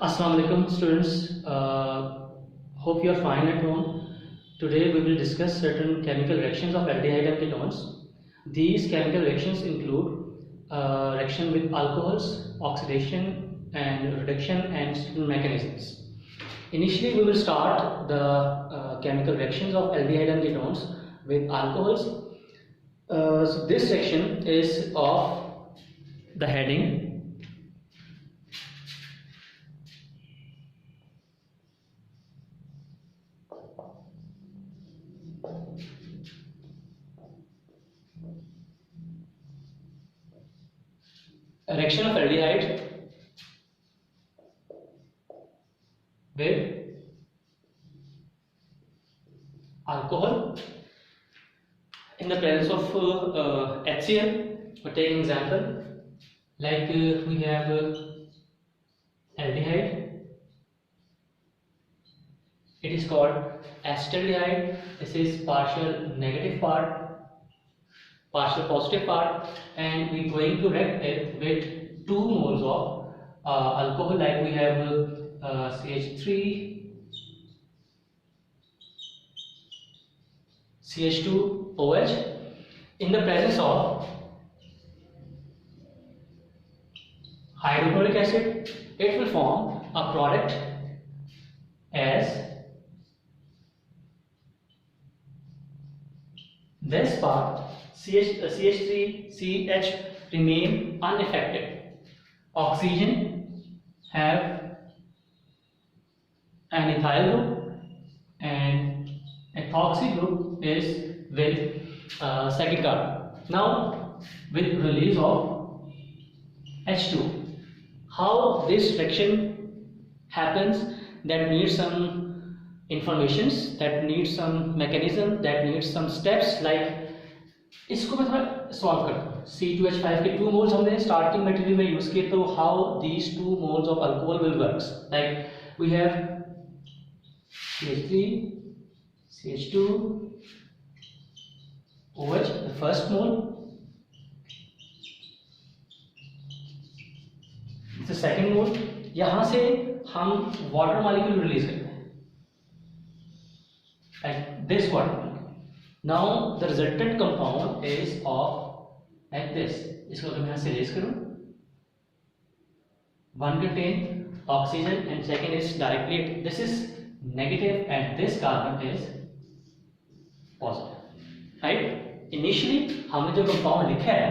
Assalamu alaikum students. Hope you are fine at home. Today we will discuss certain chemical reactions of aldehyde and ketones. These chemical reactions include reaction with alcohols, oxidation and reduction, and certain mechanisms. Initially we will start the chemical reactions of aldehyde and ketones with alcohols. So this section is of the heading reaction of aldehyde with alcohol in the presence of HCl. For taking example, like we have aldehyde. It is called acetaldehyde. This is partial negative part, partial positive part, and we are going to react it with 2 moles of alcohol, like we have CH3, CH2OH in the presence of hydrochloric acid. It will form a product as this part. CH3CH remain unaffected. Oxygen have an ethyl group, and ethoxy group is with second carbon. Now with release of H2, how this reaction happens, that needs some informations, that needs some mechanism, that needs some steps. like इसको मैं थोड़ा solve करता हूँ. C2H5 के 2 moles हमने starting material में use किए, तो how these 2 moles of alcohol will works, like we have CH3 CH2 OH, the first mole, the second mole. यहां से हम वाटर मॉलिक्यूल रिलीज करते हैं, like this water molecule. Now the resultant compound is of like this. इसको अगर मैं यहाँ से रेज करूँ, one contain oxygen and second is directly, this is negative and this carbon is positive, right? Initially हमने जो compound लिखा है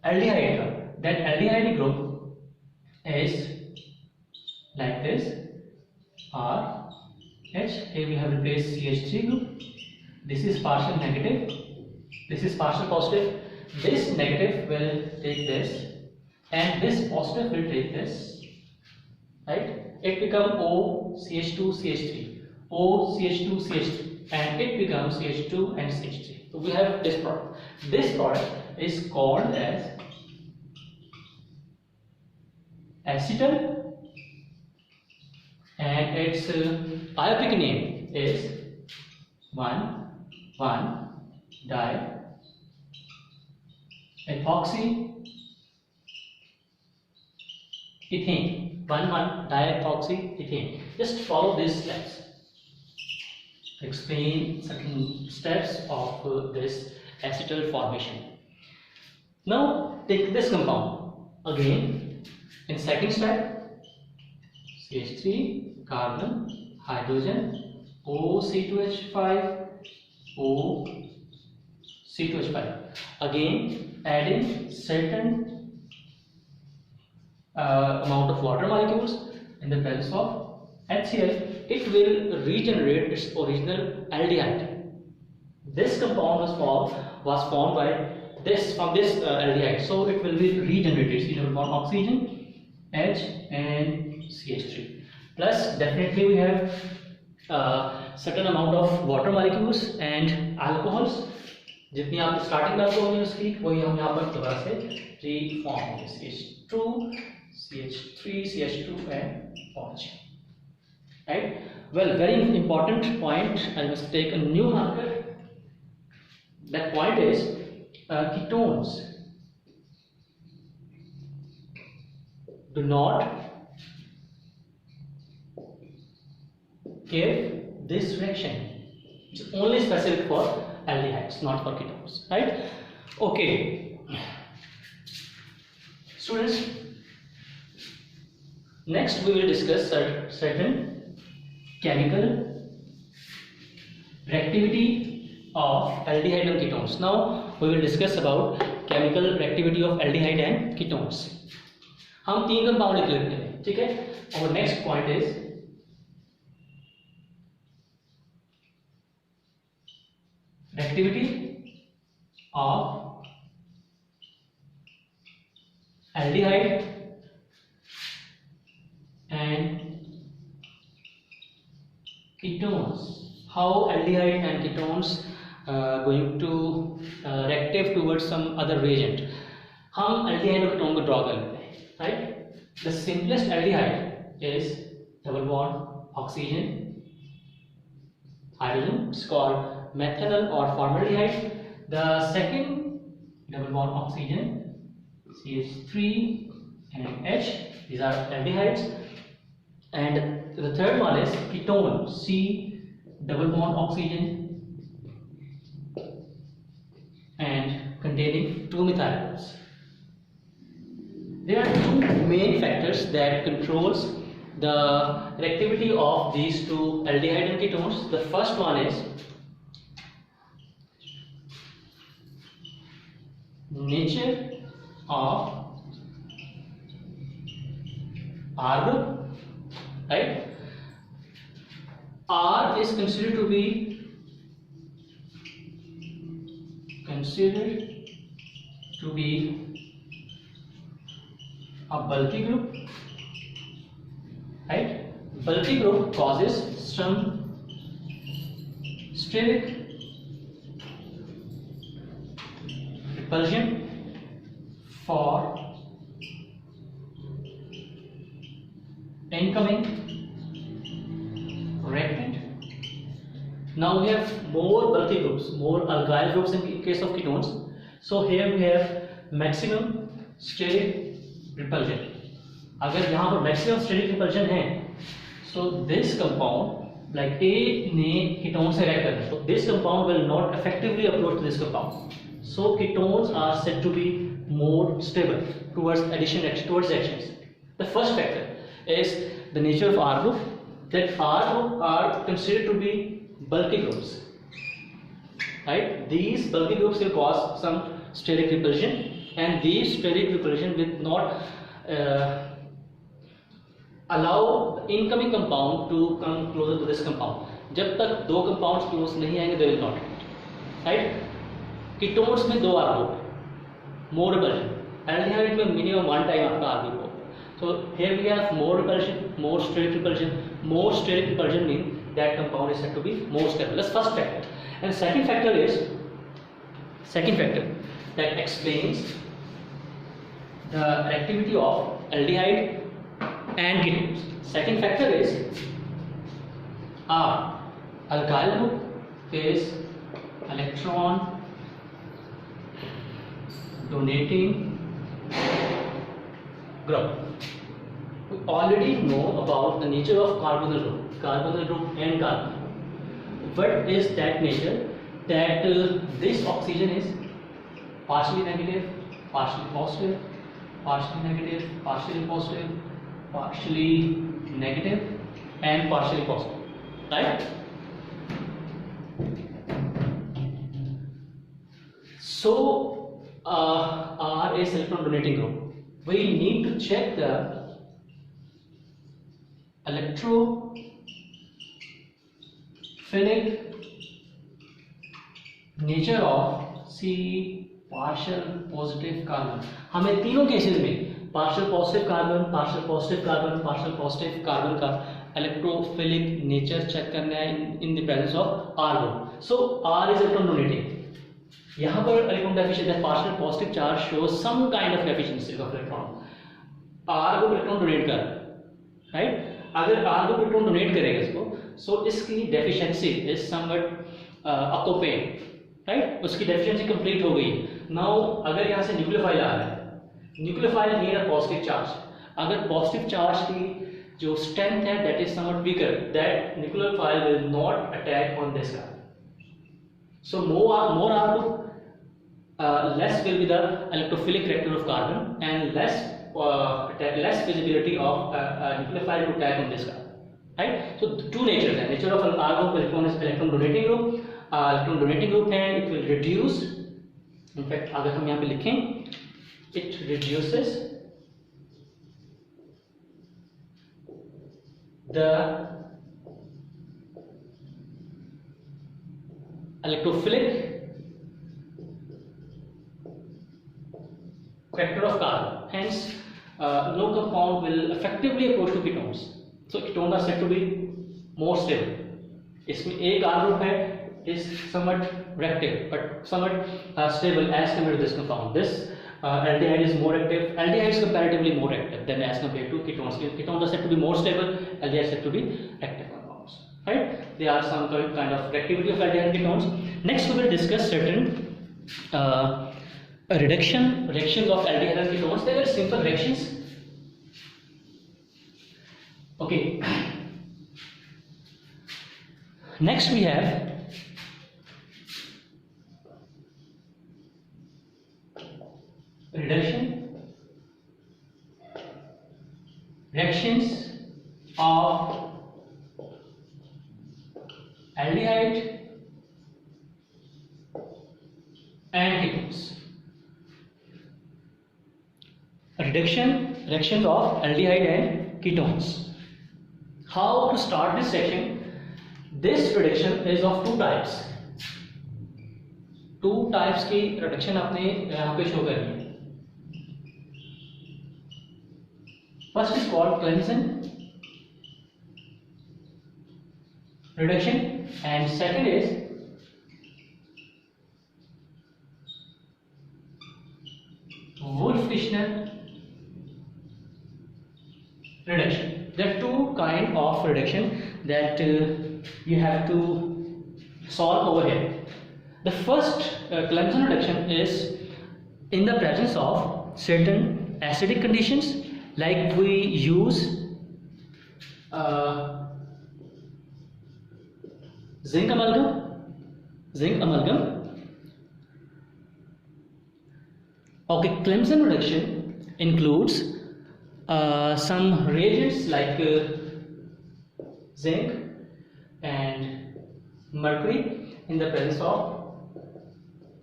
aldehyde का, that aldehyde group is like this, RH. Here we have replaced CH3 group. This is partial negative, this is partial positive. This negative will take this and this positive will take this, right? It becomes OCH2 CH3, OCH2 CH3, and it becomes CH2 and CH3. So we have this product. This product is called as acetal, and its ionic name is 1,1-diethoxy ethane, 1,1-diethoxy ethane. Just follow these steps. Explain certain steps of this acetal formation. Now take this compound again. In second step, CH3 carbon hydrogen OC2H5 OC2H5, again adding certain amount of water molecules in the presence of HCl. It will regenerate its original aldehyde. This compound was formed by this aldehyde, so it will be regenerated. It will form oxygen, H and CH3. Plus definitely we have certain amount of water molecules and alcohols. जितनी आप starting में alcohol use की, वही हम यहाँ पर दोबारा से रीफॉर्म होंगे, CH2 CH3 CH2 and OH, right? Well, very important point. I must take a new marker. That point is ketones do not give this reaction. It's only specific for aldehydes, not for ketones, right? Okay, students, next we will discuss certain chemical reactivity of aldehyde and ketones. Now we will discuss about chemical reactivity of aldehyde and ketones. हम 3 compound लिख लेते हैं, ठीक है? और next point is reactivity of aldehyde and ketones. How aldehyde and ketones going to reactive towards some other reagent. हम aldehyde और ketone को draw कर लेते हैं, right? The simplest aldehyde is double bond oxygen hydrogen. It's called methanol or formaldehyde. The second double bond oxygen CH3 and H. These are aldehydes. And the third one is ketone, C double bond oxygen and containing 2 methyl. There are 2 main factors that controls the reactivity of these 2 aldehyde and ketones. The first one is nature of R group, right? R is considered to be a bulky group, right? Bulky group causes some steric repulsion for incoming reactant. Now we have more bulky groups, more alkyl groups in case of ketones. So here we have maximum steric repulsion. अगर यहाँ पर maximum steric repulsion है, so this compound like A ने ketone से react करना, so this compound will not effectively approach this compound. So ketones are said to be more stable towards reactions. The first factor is the nature of R group. That R group are considered to be bulky groups, right? These bulky groups will cause some steric repulsion, and these steric repulsion will not allow the incoming compound to come closer to this compound. जब तक 2 compounds close नहीं आएंगे, they will not, right? Ketones में 2 R group, more repulsion. Aldehyde में minimum 1 time आपका R group होगा. So here we have more repulsion, more steric repulsion. More steric repulsion means that compound is said to be more stable. That's first factor. And second factor that explains the reactivity of aldehyde and ketones. Second factor is R. Alkyl group is electron donating group. We already know about the nature of carbonyl group and carbon. What is that nature? That this oxygen is partially negative, partially positive, partially negative, partially positive, partially negative, and partially positive, right? So R is electron donating group. We need to check the electrophilic nature of C partial positive carbon. हमें तीनों cases में partial positive carbon, partial positive carbon, partial positive carbon का electrophilic nature check करना है in the presence of R group. So R is electron donating. यहाँ पर electron deficient है, partial positive charge shows some kind of deficiency of electron. R group electron donate कर, right? अगर R group electron donate करेगा इसको, so इसकी deficiency is somewhat octopane, right? उसकी deficiency complete हो गई. Now अगर यहाँ से nucleophile आ रहा है, nucleophile near a positive charge. अगर positive charge की जो strength है that is somewhat weaker, that nucleophile will not attack on this guy. So more R2, less will be the electrophilic character of carbon, and less visibility of nucleophile to attack on this guy. Right? So two natures है. Nature of R group electron is electron donating group. Electron donating group है, it will reduce. In fact, अगर हम यहाँ पे लिखें, it reduces the electrophilic character of carbon. Hence, no compound will effectively approach to ketones. So ketones are said to be more stable. इसमें एक R group है, is somewhat reactive but somewhat stable as compared to this compound. This aldehyde is more active. Aldehyde is comparatively more active than as compared to ketones. Ketones are said to be more stable. Aldehyde is said to be active compounds. Right? There are some kind of reactivity of aldehyde and ketones. Next, we will discuss certain reactions of aldehyde and ketones. They are simple reactions. Okay. Next, we have reactions of aldehyde and ketones. Reactions of aldehyde and ketones. How to start this section? This reduction is of two types. Two types की reduction आपने यहाँ पे show करनी है. First is called Clemson reduction, and second is Wolff-Kishner reduction. There are two kinds of reduction that you have to solve over here. The first Clemson reduction is in the presence of certain acidic conditions, like we use zinc amalgam. Okay, Clemson reduction includes some reagents like zinc and mercury in the presence of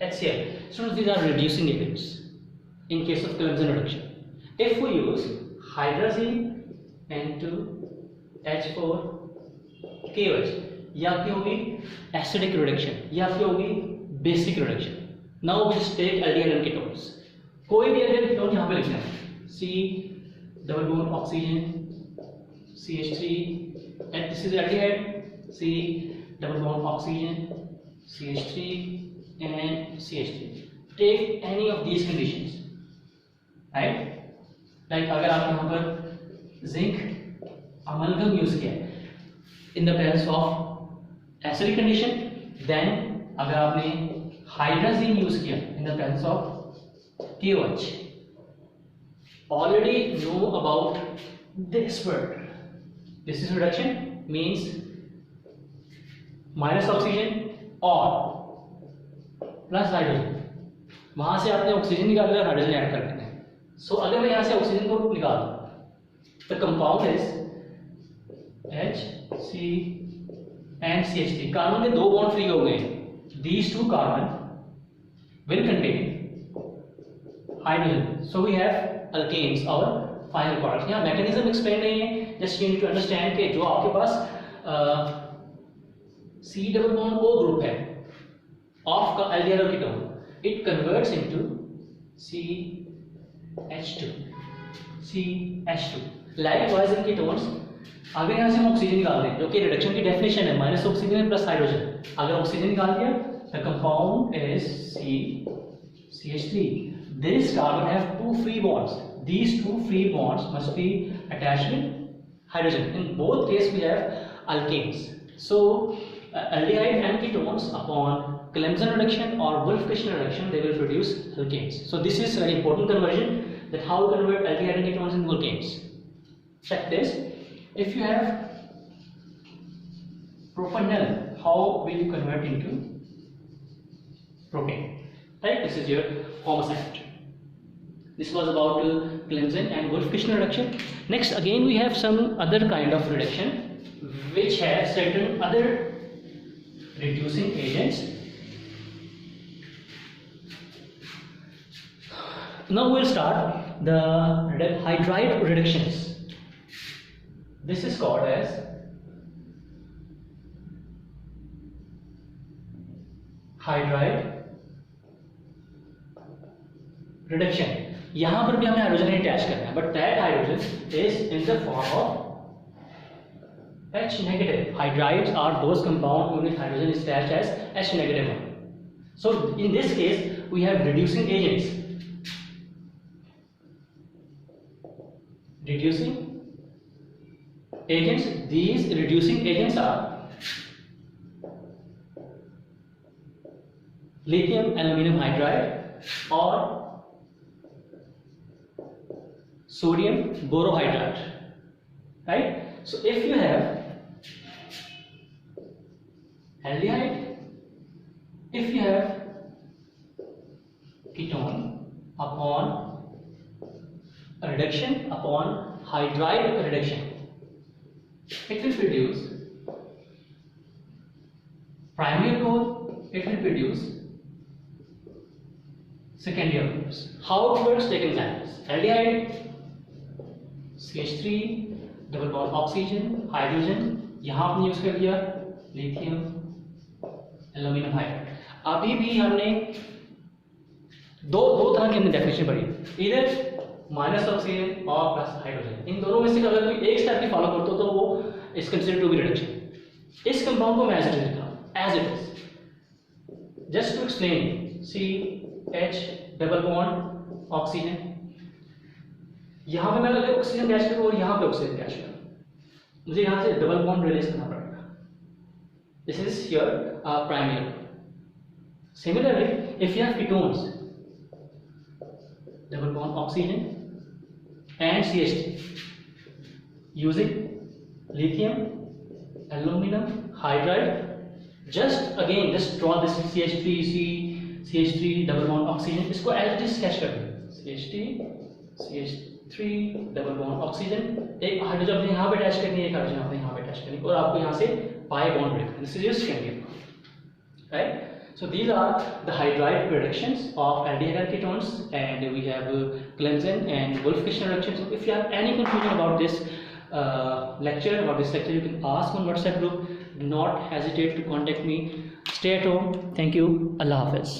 HCl. So these are reducing agents in case of Clemson reduction. If we use hydrazine N2H4 KOH, ये आपकी होगी acidic reduction, ये आपकी होगी basic reduction. Now we just take aldehyde and ketones. कोई भी aldehyde ketone यहाँ पे लिखना है. C double bond oxygen CH3, and this is aldehyde. C double bond oxygen CH3 and CH3. Take any of these conditions, right? Like अगर आप यहाँ पर zinc amalgam यूज किया in the presence of acidic condition, then अगर आपने hydrazine use किया in the presence of KOH, already know about this word. This is reduction, means minus oxygen और plus hydrogen. वहां से आपने ऑक्सीजन निकाल लिया, हाइड्रोजन ऐड कर देना है. सो अगर मैं यहां से ऑक्सीजन को निकाल दूं, the compound is HC and CH3. Carbon के दो बॉन्ड फ्री हो गए. These two carbon will contain hydrogen. So we have alkanes, our final products. यहाँ मैकेनिज्म एक्सप्लेन नहीं है, just you need to understand कि जो आपके पास C double bond O group है ऑफ का aldehyde और ketone, it converts into CH2. Likewise in ketones, अगर यहाँ से हम ऑक्सीजन निकाल दें, जो कि रिडक्शन की डेफिनेशन है, माइनस ऑक्सीजन प्लस हाइड्रोजन. अगर ऑक्सीजन निकाल दिया, the compound is CH3. This carbon have two free bonds. These two free bonds must be attached with hydrogen. In both cases we have alkanes. So aldehyde and ketones, upon Clemson reduction or Wolff-Kishner reduction, they will produce alkanes. So this is very important conversion, that how we convert aldehyde and ketones into alkanes. Check this. If you have propanol, how will you convert into propane? Right? This is your homicide. This was about Clemson and Wolff-Kishner reduction. Next, again, we have some other kind of reduction which has certain other reducing agents. Now we'll start the hydride reductions. This is called as hydride reduction. यहाँ पर भी हमें hydrogen attach करना है, but that hydrogen is in the form of H negative. Hydrides are those compounds in which hydrogen is attached as H negative one. So in this case we have reducing agents. These reducing agents are lithium aluminum hydride or sodium borohydride, right? So if you have aldehyde, if you have ketone upon reduction upon hydride reduction, it will produce primary alcohol, it will produce secondary alcohols. How it works? Take examples. Aldehyde, CH3 double bond oxygen hydrogen, यहाँ आपने use कर दिया lithium aluminium hydride. अभी भी हमने दो तरह की हमने डेफिनेशन पढ़ी, इधर माइनस ऑक्सीजन और प्लस हाइड्रोजन. इन दोनों में से अगर कोई एक स्टेप भी फॉलो करते हो तो वो is considered to be reduction. इस कंपाउंड को मैं एज इट इज लिखा हूं, as it is, just to explain. CH double bond oxygen, यहाँ पे मैं अगर ऑक्सीजन गैस करूँ और यहाँ पे ऑक्सीजन गैस करूँ, मुझे यहाँ से डबल बॉन्ड रिलीज करना पड़ेगा. This is your primary. Similarly if you have ketones, double bond oxygen and CH3 using lithium aluminum hydride, just draw this CH3 double bond oxygen, इसको एज इट इज स्केच कर दो. CH3 double bond oxygen, एक hydrogen आपने यहाँ पे attach करनी है, एक हाइड्रोजन आपने यहाँ पे अटैच करनी है, और आपको यहाँ से pi bond break. This is your secondary, right? So these are the hydride reductions of aldehyde ketones, and we have Clemson and Wolff-Kishner reductions. So if you have any confusion about this lecture, you can ask on WhatsApp group. Do not hesitate to contact me. Stay at home. Thank you. Allah Hafiz.